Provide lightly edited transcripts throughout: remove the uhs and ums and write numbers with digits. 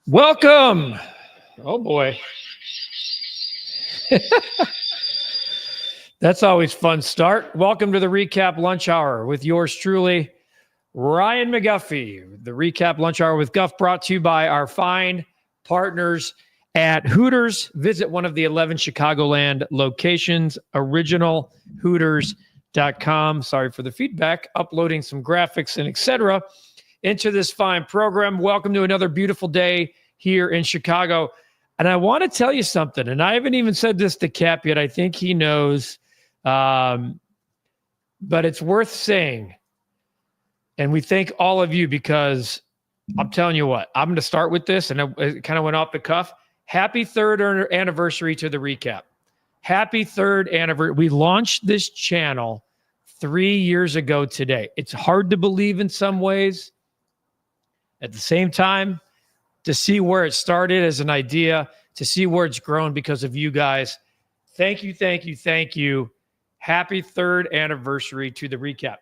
Welcome. Oh boy. That's always fun start. Welcome to the REKAP Lunch Hour with yours truly, Ryan McGuffey. The REKAP Lunch Hour with Guff brought to you by our fine partners at Hooters. Visit one of the 11 Chicagoland locations, originalhooters.com. Sorry for the feedback. Uploading some graphics and etc. into this fine program. Welcome to another beautiful day here in Chicago. And I want to tell you something, and I haven't even said this to Cap yet. I think he knows, but it's worth saying. And we thank all of you because I'm telling you what, I'm going to start with this, and it kind of went off the cuff. Happy third anniversary to the REKAP. Happy third anniversary. We launched this channel 3 years ago today. It's hard to believe in some ways. At the same time, to see where it started as an idea, to see where it's grown because of you guys. Thank you, thank you, thank you. Happy third anniversary to the REKAP.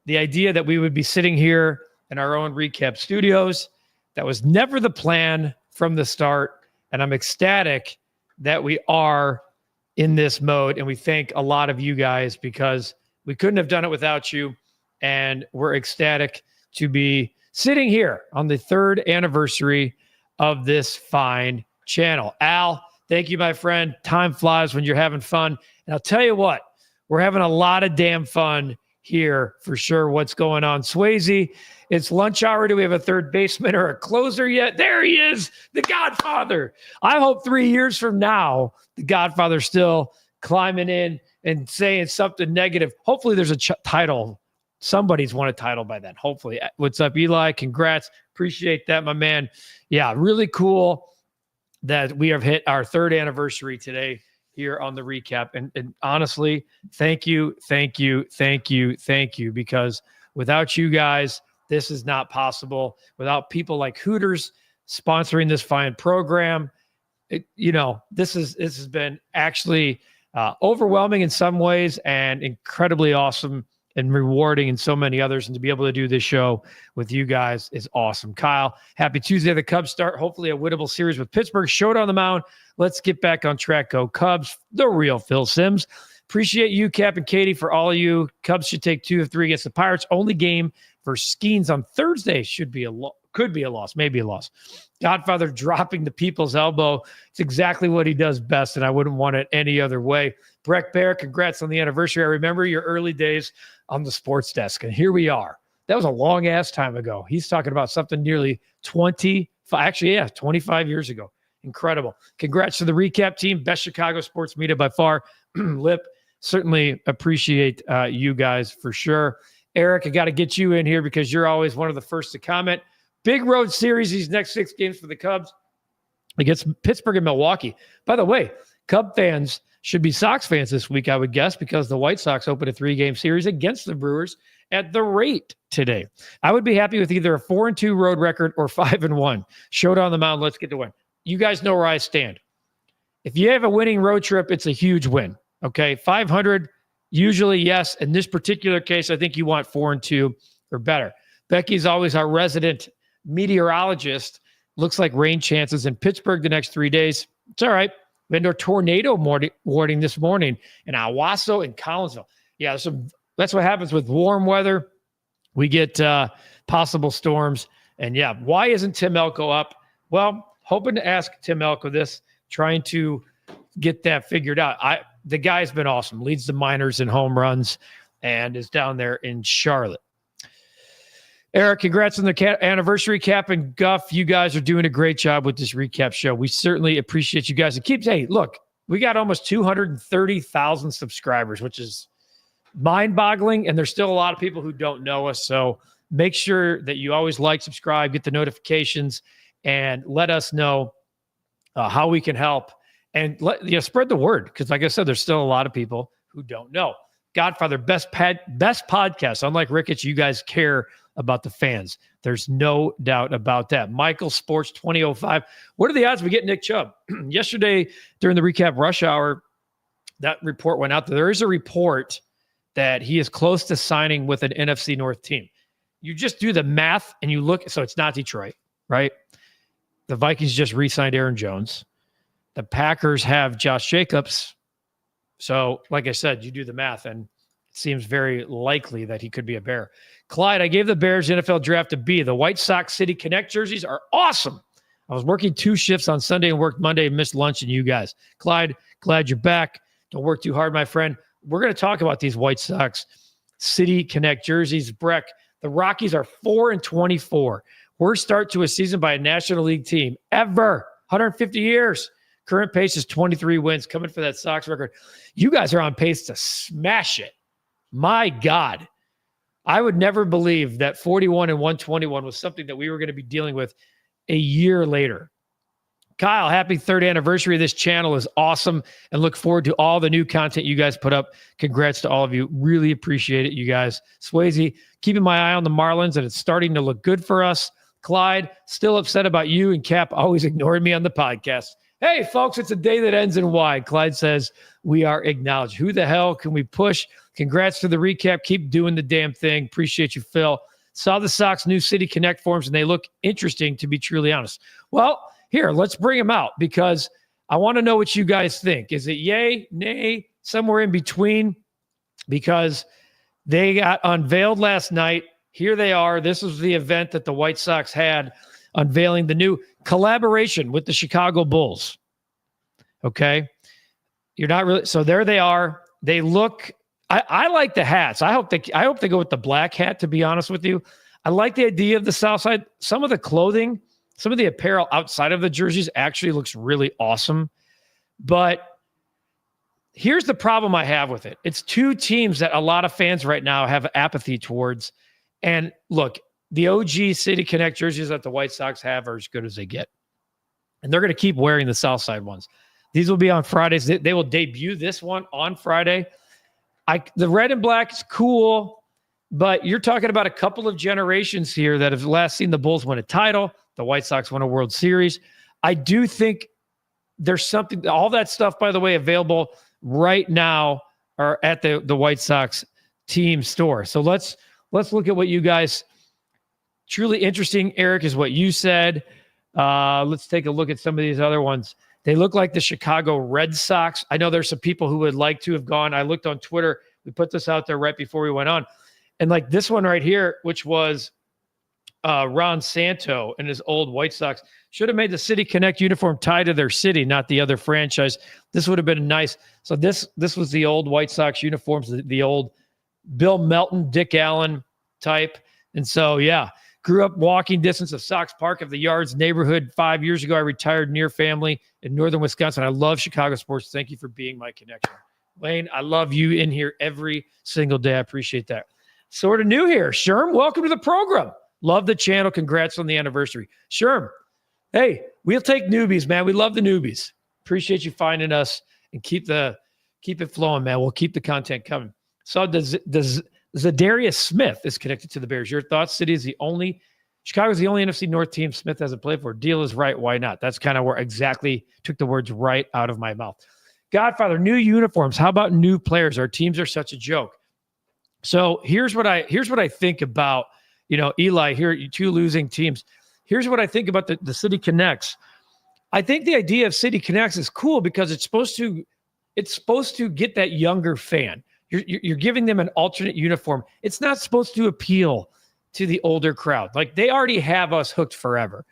The idea that we would be sitting here in our own REKAP studios, that was never the plan from the start. And I'm ecstatic that we are in this mode. And we thank a lot of you guys because we couldn't have done it without you. And we're ecstatic to be sitting here on the third anniversary of this fine channel. Al, thank you, my friend. Time flies when you're having fun. And I'll tell you what, we're having a lot of damn fun here for sure. What's going on? Swayze, it's lunch hour. Do we have a third baseman or a closer yet? There he is, the Godfather. I hope 3 years from now, the Godfather's still climbing in and saying something negative. Hopefully there's a title. Somebody's won a title by then. Hopefully. What's up, Eli? Congrats. Appreciate that, my man. Yeah, really cool that we have hit our third anniversary today here on the REKAP. And honestly, thank you, thank you, thank you, thank you. Because without you guys, this is not possible. Without people like Hooters sponsoring this fine program, this has been actually overwhelming in some ways and incredibly awesome and rewarding in so many others. And to be able to do this show with you guys is awesome. Kyle, happy Tuesday. The Cubs start hopefully a winnable series with Pittsburgh. Showed on the mound. Let's get back on track. Go Cubs. The real Phil Simms. Appreciate you, Cap and Katie, for all of you. Cubs should take 2 of 3 against the Pirates. Only game for Skeens on Thursday could be a loss, maybe a loss. Godfather dropping the people's elbow. It's exactly what he does best, and I wouldn't want it any other way. Breck Bear, congrats on the anniversary. I remember your early days on the sports desk, and here we are. That was a long-ass time ago. He's talking about something nearly 25 years ago. Incredible. Congrats to the REKAP team. Best Chicago sports media by far. Lip, certainly appreciate you guys for sure. Eric, I got to get you in here because you're always one of the first to comment. Big road series, these next 6 games for the Cubs against Pittsburgh and Milwaukee. By the way, Cub fans should be Sox fans this week, I would guess, because the White Sox opened a 3-game series against the Brewers at the rate today. I would be happy with either a 4-2 road record or 5-1. Showed on the mound, let's get the win. You guys know where I stand. If you have a winning road trip, it's a huge win. Okay, 500, usually yes. In this particular case, I think you want 4-2 or better. Becky's always our resident meteorologist. Looks like rain chances in Pittsburgh the next 3 days. It's all right. We had a tornado warning this morning in Owasso and Collinsville. Yeah, that's what happens with warm weather. We get possible storms. And yeah, why isn't Tim Elko up? Well, hoping to ask Tim Elko this, trying to get that figured out. The guy's been awesome. Leads the minors in home runs and is down there in Charlotte. Eric, congrats on the anniversary, Cap and Guff. You guys are doing a great job with this REKAP show. We certainly appreciate you guys. And hey, look, we got almost 230,000 subscribers, which is mind-boggling. And there's still a lot of people who don't know us. So make sure that you always like, subscribe, get the notifications, and let us know how we can help. And spread the word. Because like I said, there's still a lot of people who don't know. Godfather, best podcast. Unlike Ricketts, you guys care about the fans. There's no doubt about that. Michael Sports 2005. What are the odds we get Nick Chubb? Yesterday during the REKAP Rush Hour, that report went out. There is a report that he is close to signing with an NFC North team. You just do the math and you look. So it's not Detroit, right? The Vikings just re-signed Aaron Jones. The Packers have Josh Jacobs. So, like I said, you do the math, and it seems very likely that he could be a Bear. Clyde, I gave the Bears NFL draft a B. The White Sox City Connect jerseys are awesome. I was working 2 shifts on Sunday and worked Monday and missed lunch and you guys. Clyde, glad you're back. Don't work too hard, my friend. We're going to talk about these White Sox City Connect jerseys. Breck, the Rockies are 4-24. Worst start to a season by a National League team ever. 150 years. Current pace is 23 wins. Coming for that Sox record. You guys are on pace to smash it. My God. I would never believe that 41 and 121 was something that we were going to be dealing with a year later. Kyle, happy 3rd anniversary of this channel is awesome and look forward to all the new content you guys put up. Congrats to all of you. Really appreciate it, you guys. Swayze, keeping my eye on the Marlins and it's starting to look good for us. Clyde, still upset about you and Cap always ignoring me on the podcast. Hey, folks, it's a day that ends in Y. Clyde says, we are acknowledged. Who the hell can we push? Congrats to the recap. Keep doing the damn thing. Appreciate you, Phil. Saw the Sox new City Connect forms, and they look interesting, to be truly honest. Well, here, let's bring them out because I want to know what you guys think. Is it yay, nay, somewhere in between? Because they got unveiled last night. Here they are. This was the event that the White Sox had, unveiling the new collaboration with the Chicago Bulls. Okay? You're not really – so there they are. They look – I like the hats. I hope they go with the black hat, to be honest with you. I like the idea of the South Side. Some of the clothing, some of the apparel outside of the jerseys actually looks really awesome. But here's the problem I have with it. It's 2 teams that a lot of fans right now have apathy towards. And look, the OG City Connect jerseys that the White Sox have are as good as they get. And they're going to keep wearing the South Side ones. These will be on Fridays. They will debut this one on Friday. The red and black is cool, but you're talking about a couple of generations here that have last seen the Bulls win a title. The White Sox won a World Series. I do think there's something, all that stuff, by the way, available right now are at the White Sox team store. So let's look at what you guys, truly interesting, Eric, is what you said. Let's take a look at some of these other ones. They look like the Chicago Red Sox. I know there's some people who would like to have gone. I looked on Twitter. We put this out there right before we went on. And like this one right here, which was Ron Santo and his old White Sox, should have made the City Connect uniform tied to their city, not the other franchise. This would have been nice. So this was the old White Sox uniforms, the old Bill Melton, Dick Allen type. And so, yeah, grew up walking distance of Sox Park of the Yards neighborhood. 5 years ago, I retired near family in northern Wisconsin. I love Chicago sports. Thank you for being my connection. Wayne, I love you in here every single day. I appreciate that. Sort of new here. Sherm, welcome to the program. Love the channel. Congrats on the anniversary. Sherm, hey, we'll take newbies, man. We love the newbies. Appreciate you finding us and keep it flowing, man. We'll keep the content coming. So Zadarius Smith is connected to the Bears. Your thoughts? Chicago's the only NFC North team Smith hasn't played for. Deal is right. Why not? That's kind of where exactly took the words right out of my mouth. Godfather, new uniforms. How about new players? Our teams are such a joke. So here's what I think about, Eli, here, 2 losing teams. Here's what I think about the City Connects. I think the idea of City Connects is cool because it's supposed to get that younger fan. You're giving them an alternate uniform. It's not supposed to appeal to the older crowd. Like, they already have us hooked forever.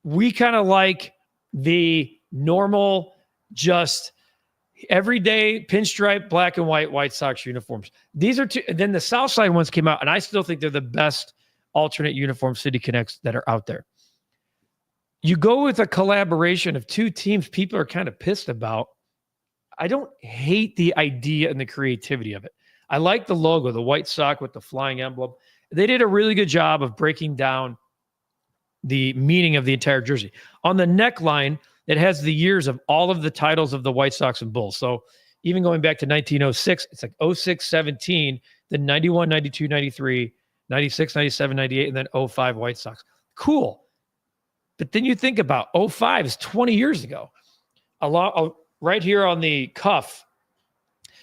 We kind of like the normal, just everyday pinstripe, black and White Sox uniforms. These are 2. Then the South Side ones came out, and I still think they're the best alternate uniform City Connects that are out there. You go with a collaboration of 2 teams people are kind of pissed about. I don't hate the idea and the creativity of it. I like the logo, the white sock with the flying emblem. They did a really good job of breaking down the meaning of the entire jersey. On the neckline, it has the years of all of the titles of the White Sox and Bulls. So even going back to 1906, it's like 06, 17, then 91, 92, 93, 96, 97, 98, and then 05 White Sox. Cool. But then you think about 05 is 20 years ago. Right here on the cuff,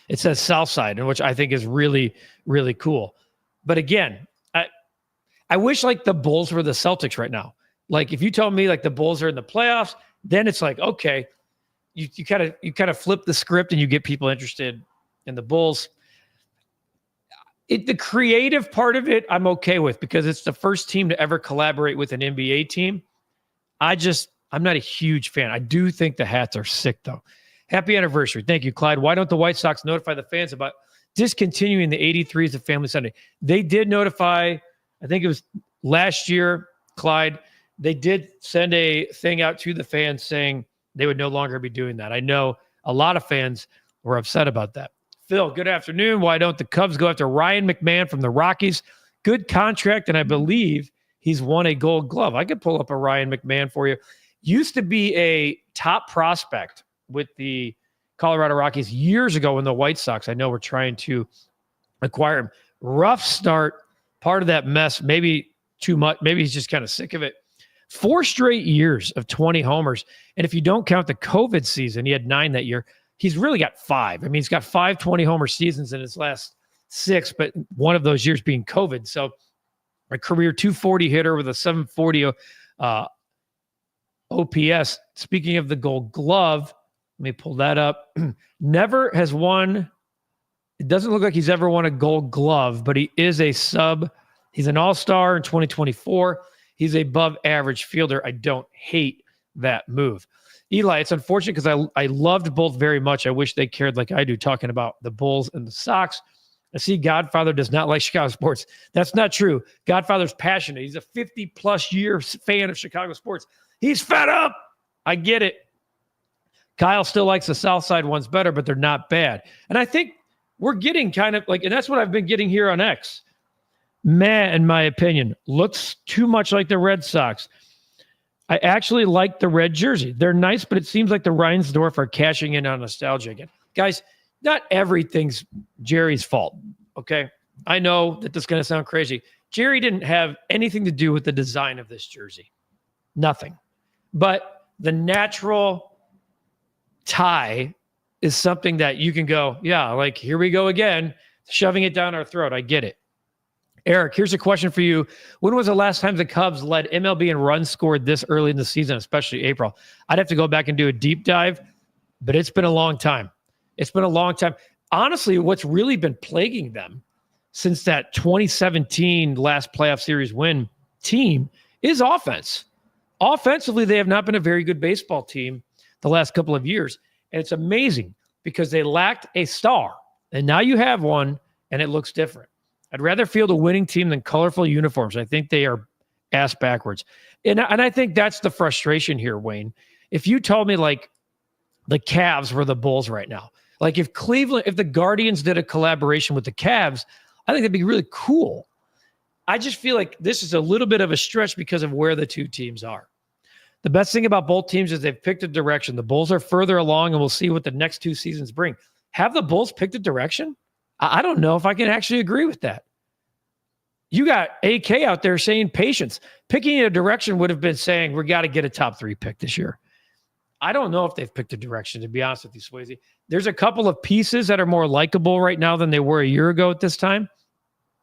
it says Southside, which I think is really, really cool. But again, I wish like the Bulls were the Celtics right now. Like if you told me like the Bulls are in the playoffs, then it's like, okay, you kind of flip the script and you get people interested in the Bulls. The creative part of it, I'm okay with because it's the first team to ever collaborate with an NBA team. I'm not a huge fan. I do think the hats are sick, though. Happy anniversary. Thank you, Clyde. Why don't the White Sox notify the fans about discontinuing the 83s of Family Sunday? They did notify, I think it was last year, Clyde. They did send a thing out to the fans saying they would no longer be doing that. I know a lot of fans were upset about that. Phil, good afternoon. Why don't the Cubs go after Ryan McMahon from the Rockies? Good contract, and I believe he's won a Gold Glove. I could pull up a Ryan McMahon for you. Used to be a top prospect with the Colorado Rockies years ago when the White Sox, I know, were trying to acquire him. Rough start, part of that mess, maybe too much. Maybe he's just kind of sick of it. 4 straight years of 20 homers. And if you don't count the COVID season, he had 9 that year. He's really got 5. I mean, he's got 5 20-homer seasons in his last 6, but one of those years being COVID. So a career 240 hitter with a 740 OPS. Speaking of the Gold Glove, let me pull that up. Never has won. It doesn't look like he's ever won a Gold Glove, but he is a sub. He's an all-star in 2024. He's a above average fielder. I don't hate that move. Eli, it's unfortunate because I loved both very much. I wish they cared like I do, talking about the Bulls and the Sox. I see Godfather does not like Chicago sports. That's not true. Godfather's passionate. He's a 50-plus year fan of Chicago sports. He's fed up. I get it. Kyle still likes the South Side ones better, but they're not bad. And I think we're getting kind of like, and that's what I've been getting here on X. Meh, in my opinion, looks too much like the Red Sox. I actually like the red jersey. They're nice, but it seems like the Reinsdorf are cashing in on nostalgia again. Guys, not everything's Jerry's fault, okay? I know that this is going to sound crazy. Jerry didn't have anything to do with the design of this jersey. Nothing. But the natural tie is something that you can go, yeah, like here we go again, shoving it down our throat. I get it. Eric, here's a question for you. When was the last time the Cubs led MLB in runs scored this early in the season, especially April? I'd have to go back and do a deep dive, but it's been a long time. It's been a long time. Honestly, what's really been plaguing them since that 2017 last playoff series win team is offense. Offensively, they have not been a very good baseball team the last couple of years. And it's amazing because they lacked a star. And now you have one, and it looks different. I'd rather field a winning team than colorful uniforms. I think they are ass backwards. And I think that's the frustration here, Wayne. If you told me like the Cavs were the Bulls right now, like if the Guardians did a collaboration with the Cavs, I think that'd be really cool. I just feel like this is a little bit of a stretch because of where the two teams are. The best thing about both teams is they've picked a direction. The Bulls are further along, and we'll see what the next 2 seasons bring. Have the Bulls picked a direction? I don't know if I can actually agree with that. You got AK out there saying patience. Picking a direction would have been saying we got to get a top 3 pick this year. I don't know if they've picked a direction, to be honest with you, Swayze. There's a couple of pieces that are more likable right now than they were a year ago at this time,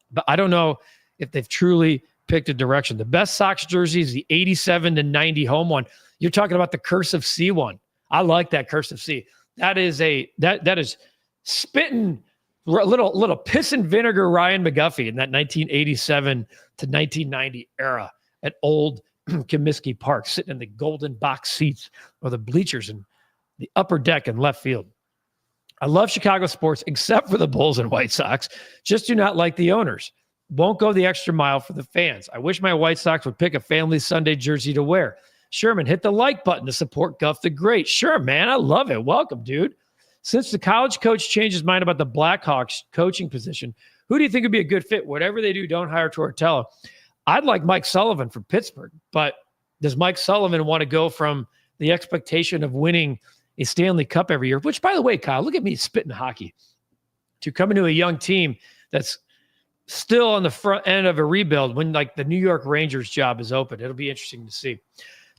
but I don't know if they've truly picked a direction. The best Sox jersey is the 87-90 home one. You're talking about the Curse of C one. I like that Curse of C. That is that is spitting little piss and vinegar Ryan McGuffey in that 1987 to 1990 era at old Comiskey Park, sitting in the golden box seats or the bleachers in the upper deck in left field. I love Chicago sports except for the Bulls and White Sox. Just do not like the owners. Won't go the extra mile for the fans. I wish my White Sox would pick a family Sunday jersey to wear. Sherman, hit the like button to support Guff the Great. Sure, man. I love it. Welcome, dude. Since the college coach changed his mind about the Blackhawks coaching position, who do you think would be a good fit? Whatever they do, don't hire Tortello. I'd like Mike Sullivan from Pittsburgh, but does Mike Sullivan want to go from the expectation of winning a Stanley Cup every year, which, by the way, Kyle, look at me spitting hockey, to come into a young team that's still on the front end of a rebuild when like the New York Rangers job is open? It'll be interesting to see.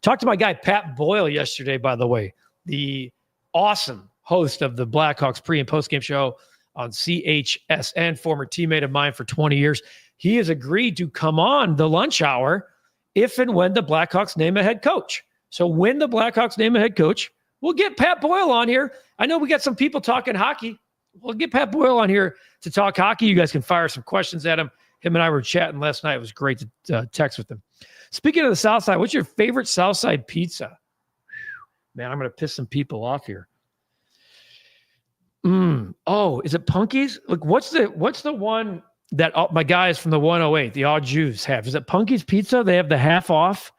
Talked to my guy, Pat Boyle, yesterday, by the way, the awesome host of the Blackhawks pre- and post-game show on CHSN, former teammate of mine for 20 years. He has agreed to come on the lunch hour if and when the Blackhawks name a head coach. So when the Blackhawks name a head coach, we'll get Pat Boyle on here. I know we got some people talking hockey. We'll get Pat Boyle on here to talk hockey. You guys can fire some questions at him. Him and I were chatting last night. It was great to text with him. Speaking of the South Side, what's your favorite South Side pizza? Man, I'm going to piss some people off here. Oh, is it Punky's? Look, what's the one that my guys from the 108, the Odd Jews, have? Is it Punky's Pizza? They have the half off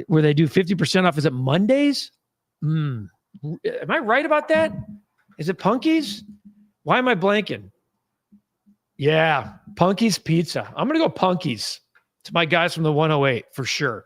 where they do 50% off. Is it Mondays? Am I right about that? Is it Punky's? Why am I blanking? Yeah, Punky's Pizza. I'm going to go Punky's. It's my guys from the 108 for sure.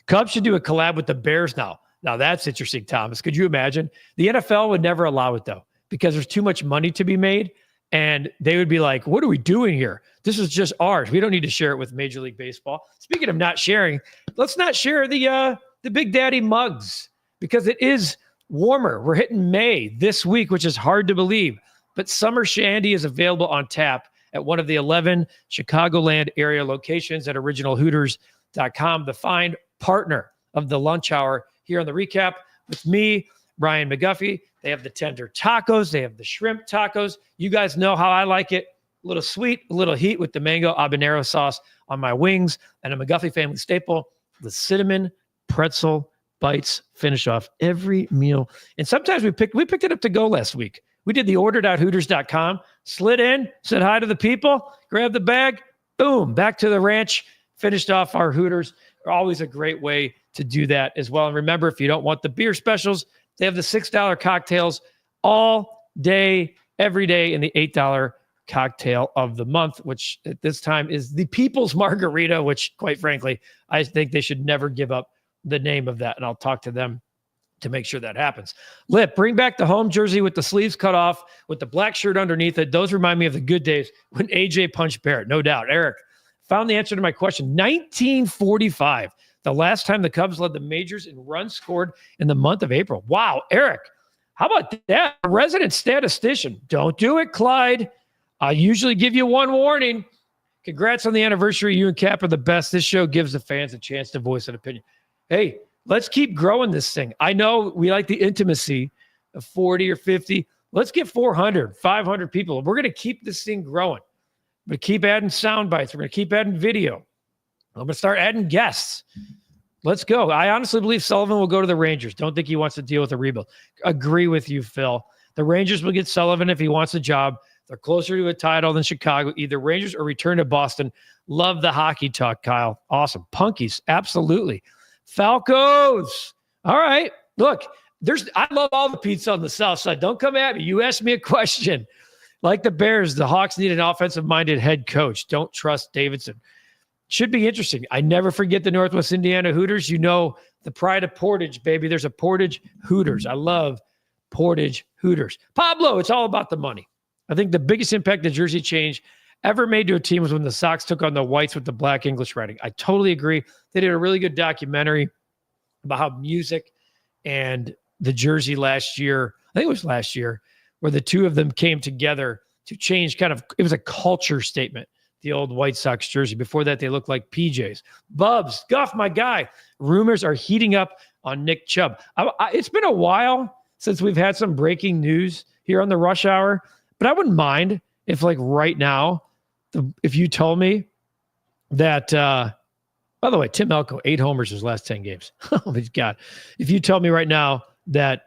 Cubs should do a collab with the Bears now. Now that's interesting, Thomas. Could you imagine? The NFL would never allow it though, because there's too much money to be made. And they would be like, what are we doing here? This is just ours. We don't need to share it with Major League Baseball. Speaking of not sharing, let's not share the Big Daddy mugs because it is warmer. We're hitting May this week, which is hard to believe. But Summer Shandy is available on tap at one of the 11 Chicagoland area locations at originalhooters.com. The fine partner of the lunch hour here on the recap with me, Ryan McGuffey. They have the tender tacos. They have the shrimp tacos. You guys know how I like it. A little sweet, a little heat with the mango habanero sauce on my wings. And a McGuffey family staple, the cinnamon pretzel bites finish off every meal. And sometimes we picked it up to go last week. We did the order.hooters.com, slid in, said hi to the people, grabbed the bag, boom, back to the ranch, finished off our Hooters. Always a great way to do that as well. And remember, if you don't want the beer specials, they have the $6 cocktails all day, every day in the $8 cocktail of the month, which at this time is the People's Margarita, which quite frankly, I think they should never give up the name of that. And I'll talk to them to make sure that happens. Lip, bring back the home jersey with the sleeves cut off with the black shirt underneath it. Those remind me of the good days when AJ punched Barrett, no doubt. Eric found the answer to my question. 1945, the last time the Cubs led the majors in runs scored in the month of April. Wow, Eric, how about that? A resident statistician. Don't do it, Clyde. I usually give you one warning. Congrats on the anniversary. You and Cap are the best. This show gives the fans a chance to voice an opinion. Hey, let's keep growing this thing. I know we like the intimacy of 40 or 50. Let's get 400, 500 people. We're going to keep this thing growing. We're going to keep adding sound bites. We're going to keep adding video. I'm going to start adding guests. Let's go. I honestly believe Sullivan will go to the Rangers. Don't think he wants to deal with a rebuild. Agree with you, Phil. The Rangers will get Sullivan if he wants a job. They're closer to a title than Chicago. Either Rangers or return to Boston. Love the hockey talk, Kyle. Awesome. Punkies. Absolutely. Falcos. All right. Look, I love all the pizza on the South Side. Don't come at me. You asked me a question. Like the Bears, the Hawks need an offensive-minded head coach. Don't trust Davidson. Should be interesting. I never forget the Northwest Indiana Hooters. You know, the pride of Portage, baby. There's a Portage Hooters. I love Portage Hooters. Pablo, it's all about the money. I think the biggest impact the jersey change ever made to a team was when the Sox took on the whites with the black English writing. I totally agree. They did a really good documentary about how music and the jersey last year, I think it was last year, where the two of them came together to change it was a culture statement, the old White Sox jersey. Before that, they looked like PJs. Bubs, Guff, my guy. Rumors are heating up on Nick Chubb. It's been a while since we've had some breaking news here on the Rush Hour, but I wouldn't mind if right now, if you told me that, by the way, Tim Elko, 8 homers his last 10 games. Oh my God. If you tell me right now that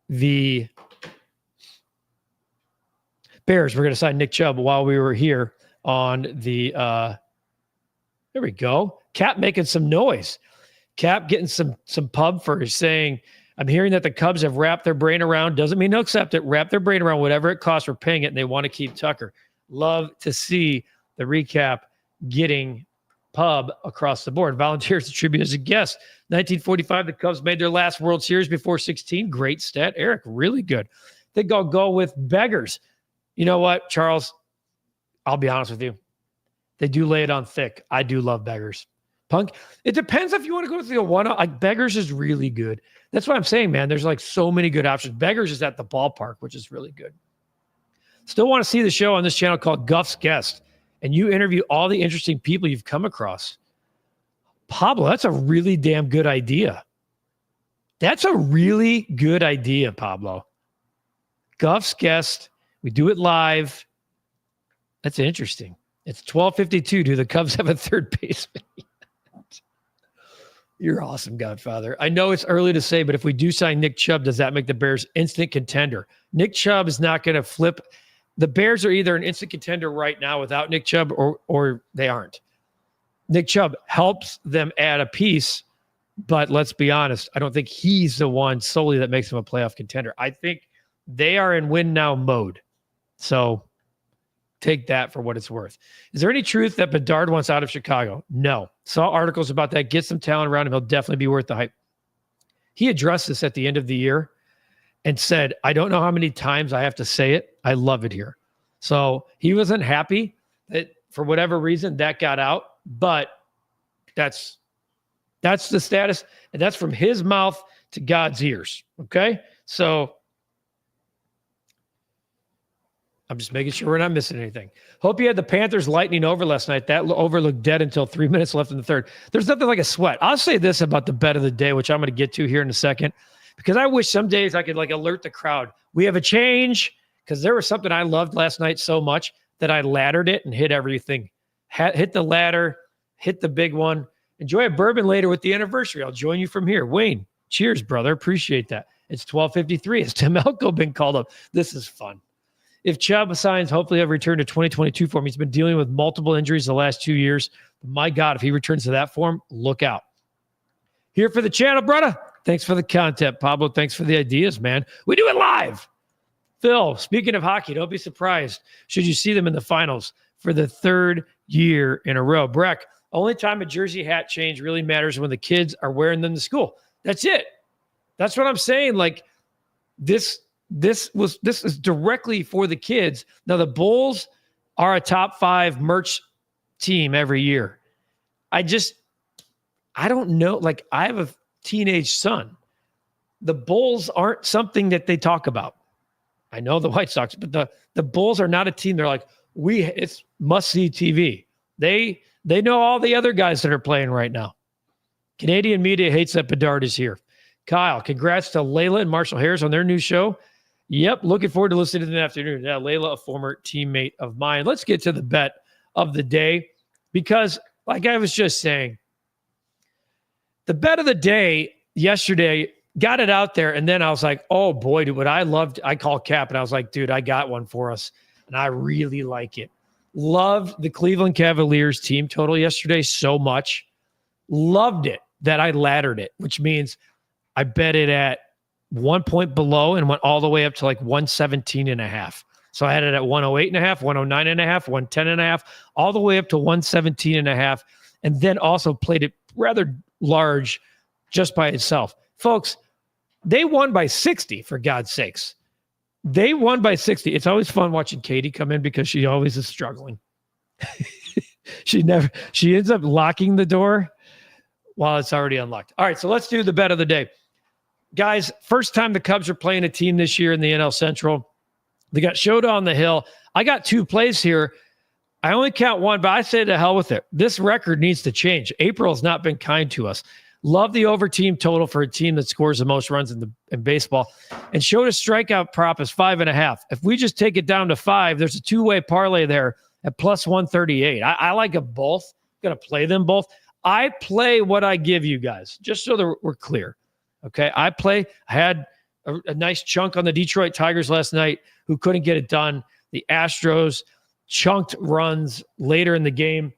the Bears were going to sign Nick Chubb while we were here on the, there we go. Cap making some noise. Cap getting some pub for saying, I'm hearing that the Cubs have wrapped their brain around, doesn't mean they'll accept it, wrap their brain around whatever it costs for paying it, and they want to keep Tucker. Love to see the recap getting pub across the board. Volunteers attribute as a guest. 1945, the Cubs made their last World Series before 16. Great stat. Eric, really good. I think I'll go with beggars. You know what, Charles? I'll be honest with you. They do lay it on thick. I do love beggars. Punk. It depends if you want to go to the one. Like beggars is really good. That's what I'm saying, man. There's so many good options. Beggars is at the ballpark, which is really good. Still want to see the show on this channel called Guff's Guest. and you interview all the interesting people you've come across. Pablo, that's a really damn good idea. That's a really good idea, Pablo. Guff's guest. We do it live. That's interesting. It's 12:52. Do the Cubs have a third baseman? You're awesome, Godfather. I know it's early to say, but if we do sign Nick Chubb, does that make the Bears instant contender? Nick Chubb is not going to flip. The Bears are either an instant contender right now without Nick Chubb or they aren't. Nick Chubb helps them add a piece, but let's be honest. I don't think he's the one solely that makes him a playoff contender. I think they are in win now mode. So take that for what it's worth. Is there any truth that Bedard wants out of Chicago? No. Saw articles about that. Get some talent around him. He'll definitely be worth the hype. He addressed this at the end of the year and said, I don't know how many times I have to say it. I love it here. So he wasn't happy that for whatever reason that got out, but that's the status. And that's from his mouth to God's ears. Okay. So I'm just making sure we're not missing anything. Hope you had the Panthers Lightning over last night. That over looked dead until 3 minutes left in the third. There's nothing like a sweat. I'll say this about the bet of the day, which I'm going to get to here in a second, because I wish some days I could alert the crowd. We have a change, because there was something I loved last night so much that I laddered it and hit everything. Hit the ladder, hit the big one. Enjoy a bourbon later with the anniversary. I'll join you from here. Wayne, cheers, brother. Appreciate that. It's 12:53. Has Tim Elko been called up? This is fun. If Chubb signs, hopefully he'll return to 2022 form. He's been dealing with multiple injuries the last 2 years. My God, if he returns to that form, look out. Here for the channel, brother. Thanks for the content, Pablo. Thanks for the ideas, man. We do it live. Phil, speaking of hockey, don't be surprised should you see them in the finals for the third year in a row. Breck, only time a jersey hat change really matters when the kids are wearing them to school. That's it. That's what I'm saying. This is directly for the kids. Now, the Bulls are a top 5 merch team every year. I don't know. I have a teenage son. The Bulls aren't something that they talk about. I know the White Sox, but the Bulls are not a team. They're like, it's must-see TV. They know all the other guys that are playing right now. Canadian media hates that Bedard is here. Kyle, congrats to Layla and Marshall Harris on their new show. Yep, looking forward to listening to the afternoon. Yeah, Layla, a former teammate of mine. Let's get to the bet of the day, because like I was just saying, the bet of the day yesterday, got it out there, and then I was like, oh boy, dude, what I loved, I called Cap, and I was like, dude, I got one for us, and I really like it. Loved the Cleveland Cavaliers team total yesterday so much. Loved it that I laddered it, which means I bet it at 1 point below and went all the way up to 117.5. So I had it at 108.5, 109.5, 110.5, all the way up to 117.5, and then also played it rather large just by itself. Folks, they won by 60, for God's sakes. They won by 60. It's always fun watching Katie come in because she always is struggling. She ends up locking the door while it's already unlocked. All right, so let's do the bet of the day. Guys, first time the Cubs are playing a team this year in the NL Central. They got Showdown on the Hill. I got 2 plays here. I only count one, but I say to hell with it. This record needs to change. April has not been kind to us. Love the over team total for a team that scores the most runs in baseball. And showed a strikeout prop is 5.5. If we just take it down to 5, there's a 2-way parlay there at plus 138. I like them both. Going to play them both. I play what I give you guys, just so that we're clear. Okay, I had a nice chunk on the Detroit Tigers last night who couldn't get it done. The Astros chunked runs later in the game,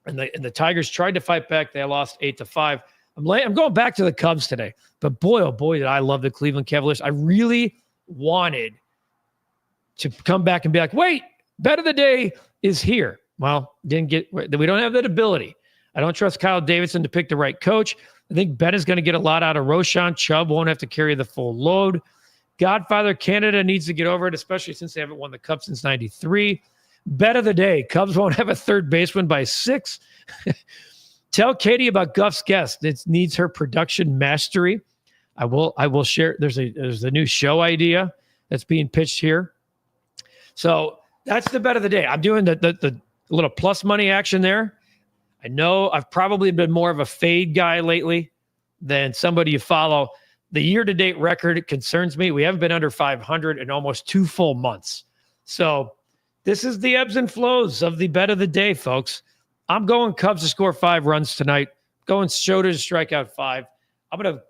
and the Tigers tried to fight back. They lost 8-5. I'm going back to the Cubs today, but boy, oh boy, did I love the Cleveland Cavaliers. I really wanted to come back and be like, wait, bet of the day is here. Well, we don't have that ability. I don't trust Kyle Davidson to pick the right coach. I think Ben is going to get a lot out of Roshan. Chubb won't have to carry the full load. Godfather, Canada needs to get over it, especially since they haven't won the Cup since 93. Bet of the day, Cubs won't have a third baseman by 6. Tell Katie about Guff's guest. It needs her production mastery. I will share. There's a new show idea that's being pitched here. So that's the bet of the day. I'm doing the A little plus money action there. I know I've probably been more of a fade guy lately than somebody you follow. The year-to-date record concerns me. We haven't been under 500 in almost 2 full months. So this is the ebbs and flows of the bet of the day, folks. I'm going Cubs to score 5 runs tonight. Going Schroeder to strike out 5. I'm going to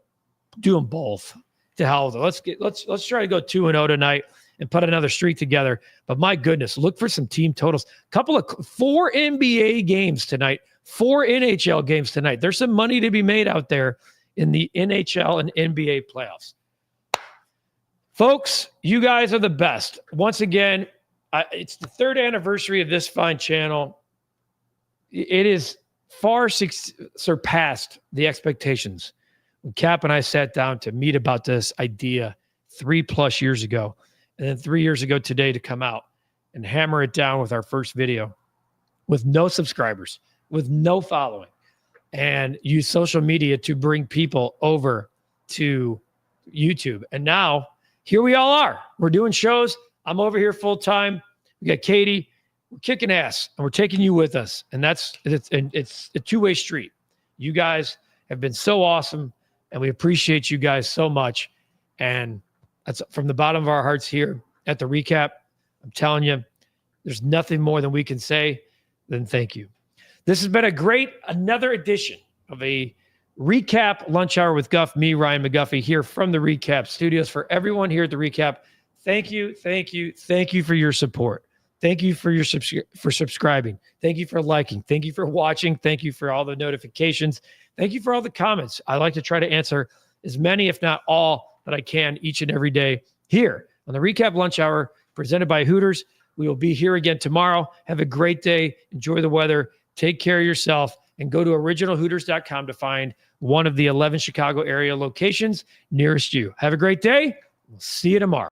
do them both. To hell with it. Let's try to go 2-0 tonight and put another streak together. But my goodness, look for some team totals. 4 NBA games tonight, 4 NHL games tonight. There's some money to be made out there in the NHL and NBA playoffs. Folks, you guys are the best. Once again, it's the 3rd anniversary of this fine channel. It is far surpassed the expectations. When Cap and I sat down to meet about this idea 3+ years ago, and then 3 years ago today to come out and hammer it down with our first video with no subscribers, with no following, and use social media to bring people over to YouTube. And now here we all are. We're doing shows. I'm over here full time. We got Katie. We're kicking ass, and we're taking you with us. And it's a two-way street. You guys have been so awesome, and we appreciate you guys so much. And that's from the bottom of our hearts here at the Recap. I'm telling you, there's nothing more than we can say than thank you. This has been another edition of a Recap Lunch Hour with Guff, me, Ryan McGuffey, here from the Recap Studios. For everyone here at the Recap, thank you for your support. Thank you for subscribing. Thank you for liking. Thank you for watching. Thank you for all the notifications. Thank you for all the comments. I like to try to answer as many, if not all, that I can each and every day here on the Recap Lunch Hour presented by Hooters. We will be here again tomorrow. Have a great day. Enjoy the weather. Take care of yourself, and go to originalhooters.com to find one of the 11 Chicago area locations nearest you. Have a great day. We'll see you tomorrow.